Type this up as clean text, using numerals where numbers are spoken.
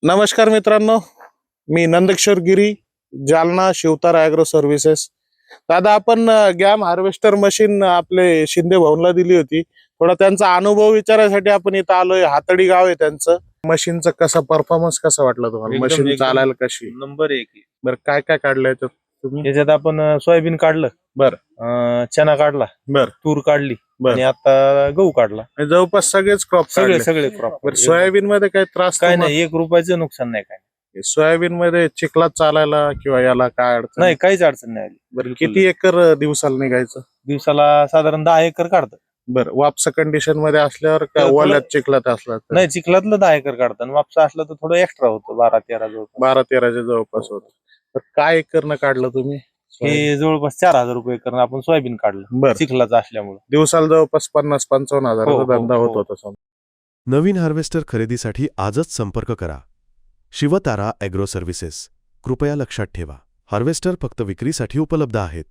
नमस्कार मित्रांनो, मी नंदकिशोर गिरी, Jalna शिवतार agro services. दादा आपण गॅम हार्वेस्टर मशीन आपले शिंदे भाऊंला दिली होती. थोडा त्यांचा अनुभव विचारायसाठी आपण इथं आलोय. हातडी गाव आहे त्यांचं. मशीनचं कसा परफॉर्मन्स कसा वाटला तुम्हाला? मशीन चालायला कशी? नंबर 1 आहे. बरं काय काय काढलं याच्यात तुम्ही? त्याच्यात आपण सोयाबीन काढलं, चना काढला, बर तूर काढली बर आणि आता गहू काढला. आणि जवळपास सगळेच क्रॉप सगळे क्रॉप. बरं सोयाबीन मध्ये काही त्रास काय नाही, 1 रुपयाचं नुकसान नाही, काय सोयाबीन मध्ये चिखलात चालायला किंवा याला काय अडचण नाही, काहीच अडचण नाही आली. बरं किती एकर दिवसाला निघायचं? दिवसाला साधारण 10 एकर काढतं. बरं वापसा कंडिशन मध्ये असल्यावर का थोडं- ओल्यात चिखलात असला तर? नाही, चिखलातलं 10 एकर काढतं आणि वापसा असलं तर थोडं एक्स्ट्रा होतं, 12-13 जवळ. 12-13च्या जवळपास होत. तर काय एकरनं काढलं तुम्ही? हे जवळपास 4,000 रुपये करून आपण सोयाबीन काढलं, बरं चिखलाचं असल्यामुळे. दिवसाला जवळपास 50-55 हो, हजाराचा हो, धंदा हो. होत होता. नवीन हार्वेस्टर खरेदीसाठी आजच संपर्क करा. Shivtare agro services. कृपया लक्षात ठेवा, हार्वेस्टर फक्त विक्रीसाठी उपलब्ध आहेत.